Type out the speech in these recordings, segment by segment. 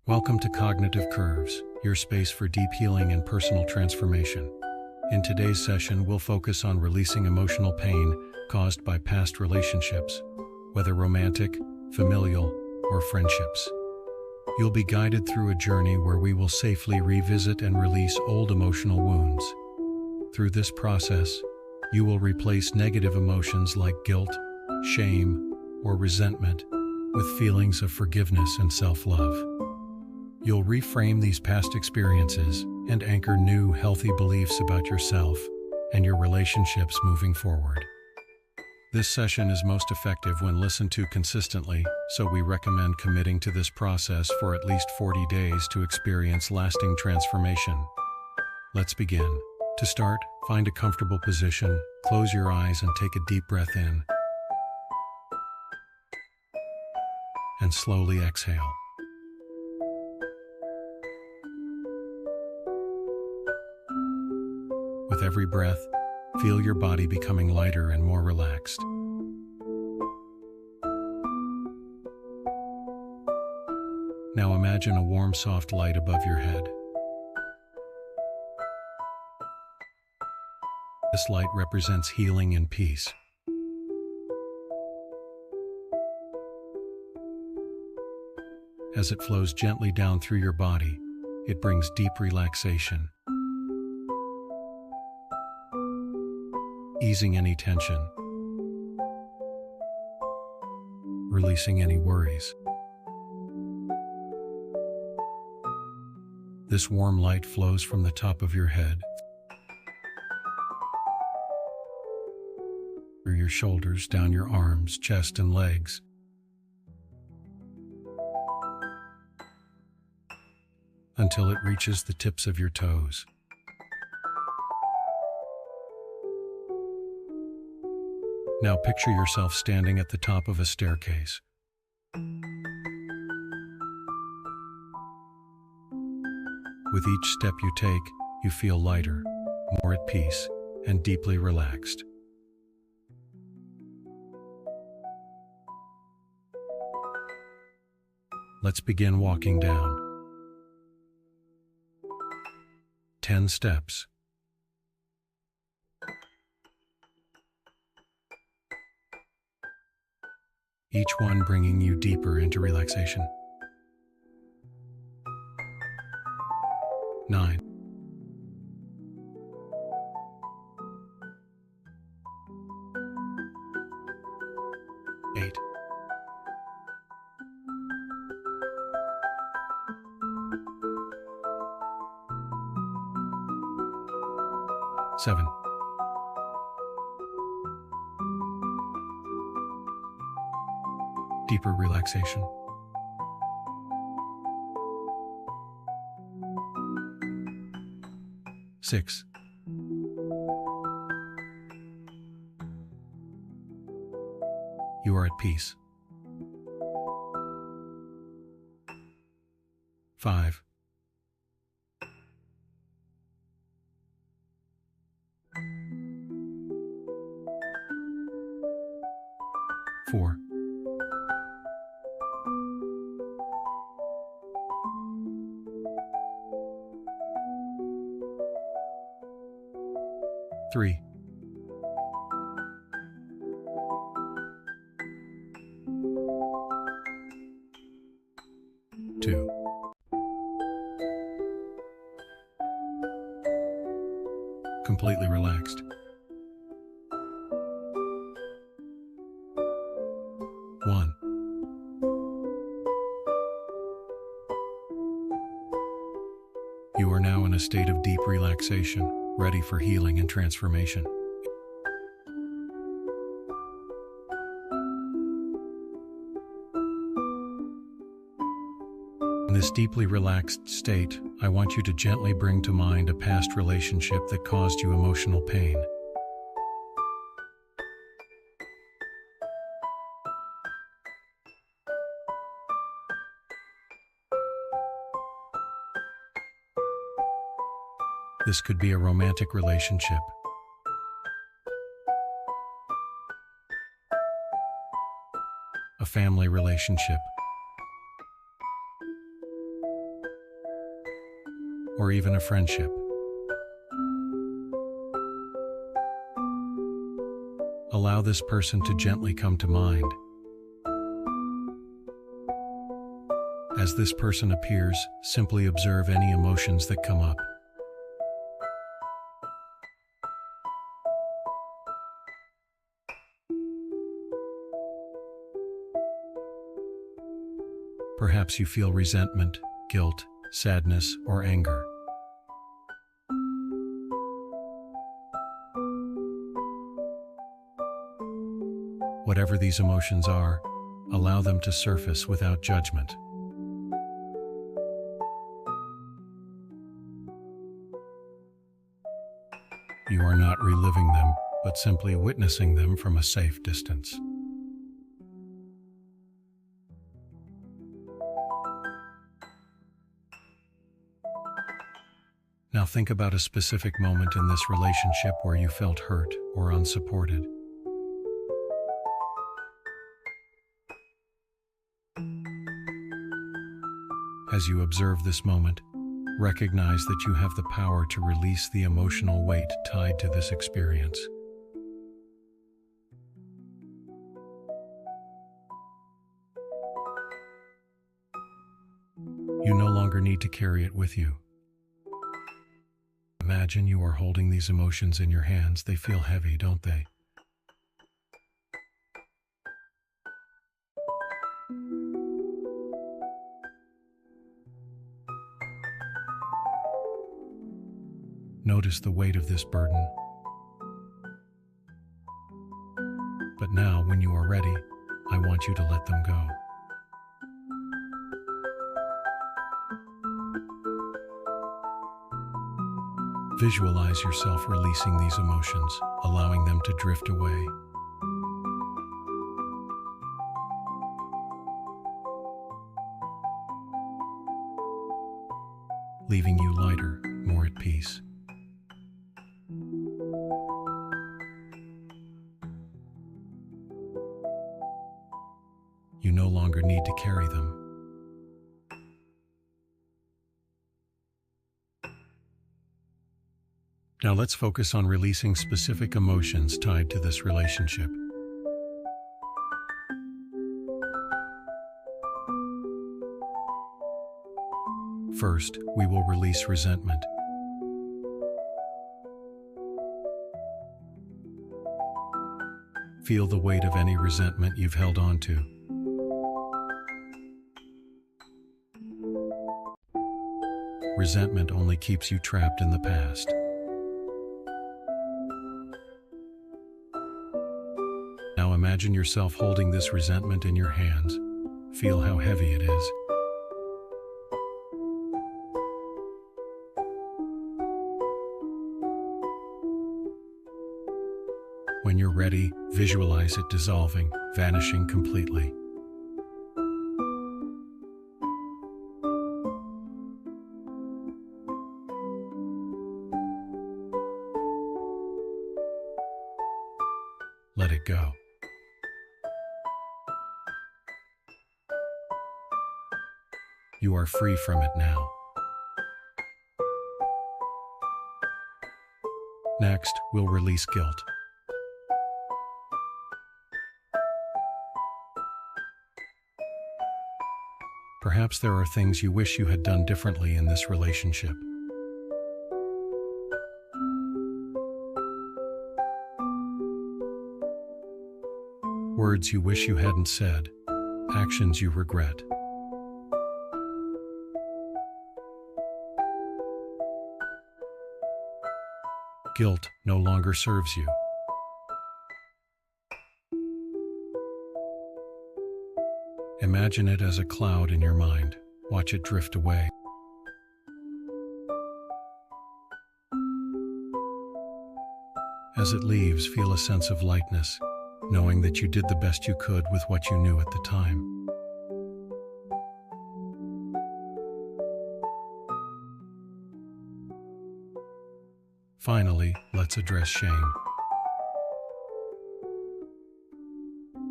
Welcome to Cognitive Curves, your space for deep healing and personal transformation. In today's session, we'll focus on releasing emotional pain caused by past relationships, whether romantic, familial, or friendships. You'll be guided through a journey where we will safely revisit and release old emotional wounds. Through this process, you will replace negative emotions like guilt, shame, or resentment with feelings of forgiveness and self-love. You'll reframe these past experiences and anchor new, healthy beliefs about yourself and your relationships moving forward. This session is most effective when listened to consistently, so we recommend committing to this process for at least 40 days to experience lasting transformation. Let's begin. To start, find a comfortable position, close your eyes and take a deep breath in, and slowly exhale. With every breath, feel your body becoming lighter and more relaxed. Now imagine a warm, soft light above your head. This light represents healing and peace. As it flows gently down through your body, it brings deep relaxation, easing any tension, releasing any worries. This warm light flows from the top of your head, through your shoulders, down your arms, chest, and legs, until it reaches the tips of your toes. Now picture yourself standing at the top of a staircase. With each step you take, you feel lighter, more at peace, and deeply relaxed. Let's begin walking down. 10 steps. Each one bringing you deeper into relaxation. 9. 8. 7. 'Deeper relaxation. 6. 'You are at peace. 5. 4. 3. 2. 'Completely relaxed. 1. You are now in a state of deep relaxation, ready for healing and transformation. In this deeply relaxed state, I want you to gently bring to mind a past relationship that caused you emotional pain. This could be a romantic relationship, a family relationship, or even a friendship. Allow this person to gently come to mind. As this person appears, simply observe any emotions that come up. Perhaps you feel resentment, guilt, sadness, or anger. Whatever these emotions are, allow them to surface without judgment. You are not reliving them, but simply witnessing them from a safe distance. Now think about a specific moment in this relationship where you felt hurt or unsupported. As you observe this moment, recognize that you have the power to release the emotional weight tied to this experience. You no longer need to carry it with you. Imagine you are holding these emotions in your hands. They feel heavy, don't they? Notice the weight of this burden. But now, when you are ready, I want you to let them go. Visualize yourself releasing these emotions, allowing them to drift away. Leaving you lighter, more at peace. You no longer need to carry them. Now let's focus on releasing specific emotions tied to this relationship. First, we will release resentment. Feel the weight of any resentment you've held on to. Resentment only keeps you trapped in the past. Now imagine yourself holding this resentment in your hands. Feel how heavy it is. When you're ready, visualize it dissolving, vanishing completely. Let it go. You are free from it now. Next, we'll release guilt. Perhaps there are things you wish you had done differently in this relationship. Words you wish you hadn't said, actions you regret. Guilt no longer serves you. Imagine it as a cloud in your mind. Watch it drift away. As it leaves, feel a sense of lightness, knowing that you did the best you could with what you knew at the time. Finally, let's address shame.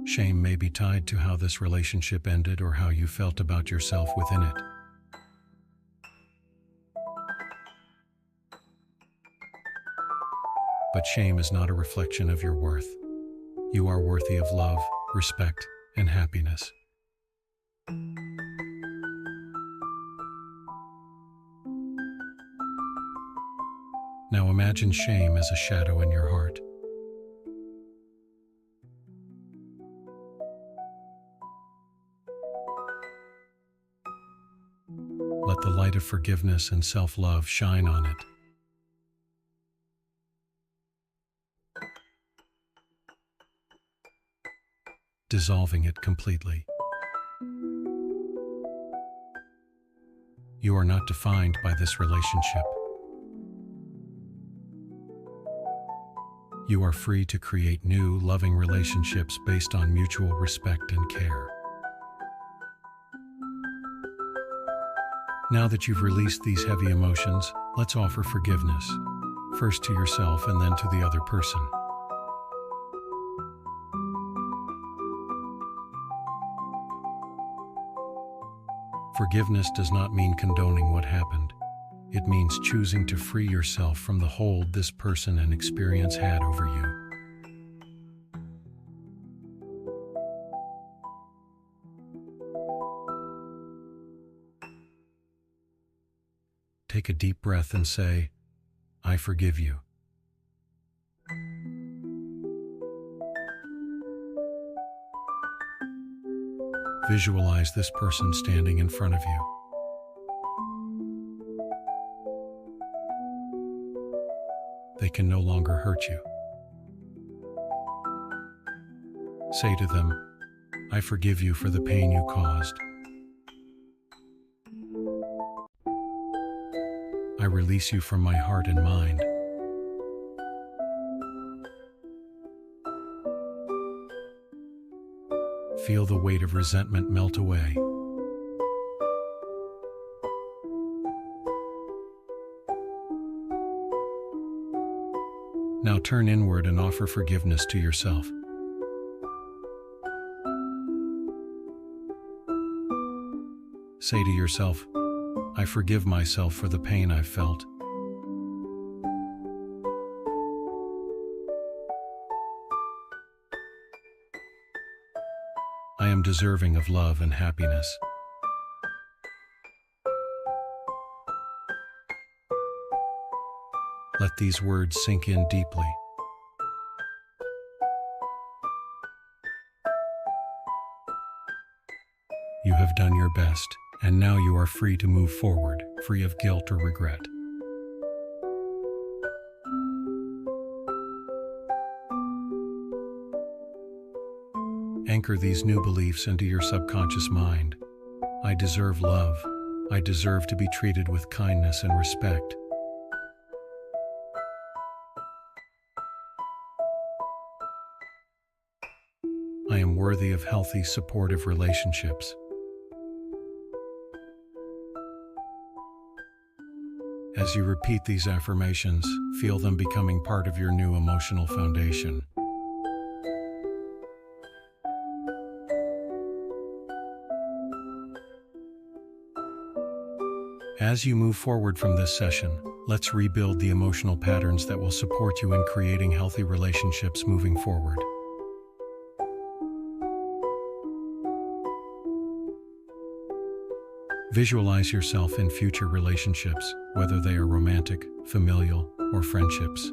Shame may be tied to how this relationship ended or how you felt about yourself within it. But shame is not a reflection of your worth. You are worthy of love, respect, and happiness. Now imagine shame as a shadow in your heart. Let the light of forgiveness and self-love shine on it. Dissolving it completely. You are not defined by this relationship. You are free to create new, loving relationships based on mutual respect and care. Now that you've released these heavy emotions, let's offer forgiveness, first to yourself and then to the other person. Forgiveness does not mean condoning what happened. It means choosing to free yourself from the hold this person and experience had over you. Take a deep breath and say, "I forgive you." Visualize this person standing in front of you. They can no longer hurt you. Say to them, "I forgive you for the pain you caused. I release you from my heart and mind." Feel the weight of resentment melt away. Now turn inward and offer forgiveness to yourself. Say to yourself, "I forgive myself for the pain I've felt. I am deserving of love and happiness." Let these words sink in deeply. You have done your best, and now you are free to move forward, free of guilt or regret. Anchor these new beliefs into your subconscious mind. I deserve love. I deserve to be treated with kindness and respect. I am worthy of healthy, supportive relationships. As you repeat these affirmations, feel them becoming part of your new emotional foundation. As you move forward from this session, let's rebuild the emotional patterns that will support you in creating healthy relationships moving forward. Visualize yourself in future relationships, whether they are romantic, familial, or friendships.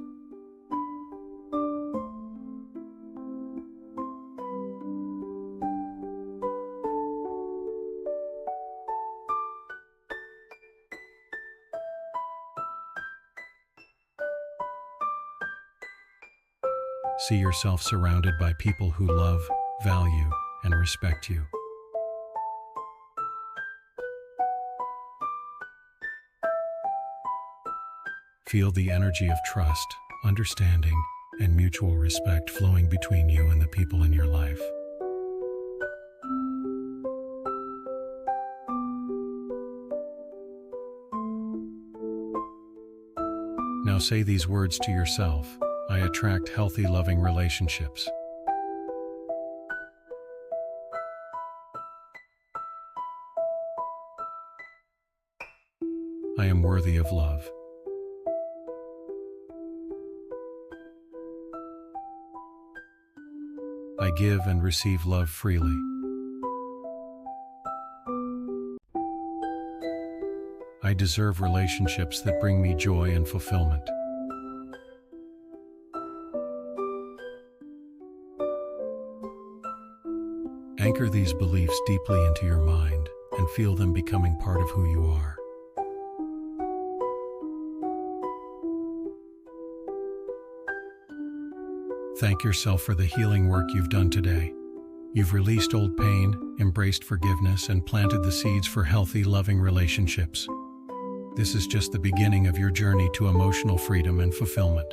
See yourself surrounded by people who love, value, and respect you. Feel the energy of trust, understanding, and mutual respect flowing between you and the people in your life. Now say these words to yourself. I attract healthy, loving relationships. I am worthy of love. I give and receive love freely. I deserve relationships that bring me joy and fulfillment. Anchor these beliefs deeply into your mind and feel them becoming part of who you are. Thank yourself for the healing work you've done today. You've released old pain, embraced forgiveness, and planted the seeds for healthy, loving relationships. This is just the beginning of your journey to emotional freedom and fulfillment.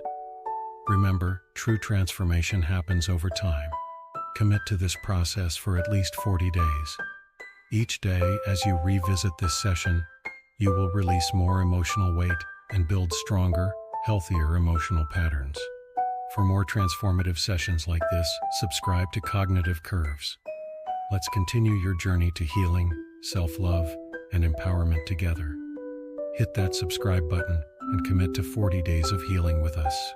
Remember, true transformation happens over time. Commit to this process for at least 40 days. Each day, as you revisit this session, you will release more emotional weight and build stronger, healthier emotional patterns. For more transformative sessions like this, subscribe to Cognitive Curves. Let's continue your journey to healing, self-love, and empowerment together. Hit that subscribe button and commit to 40 days of healing with us.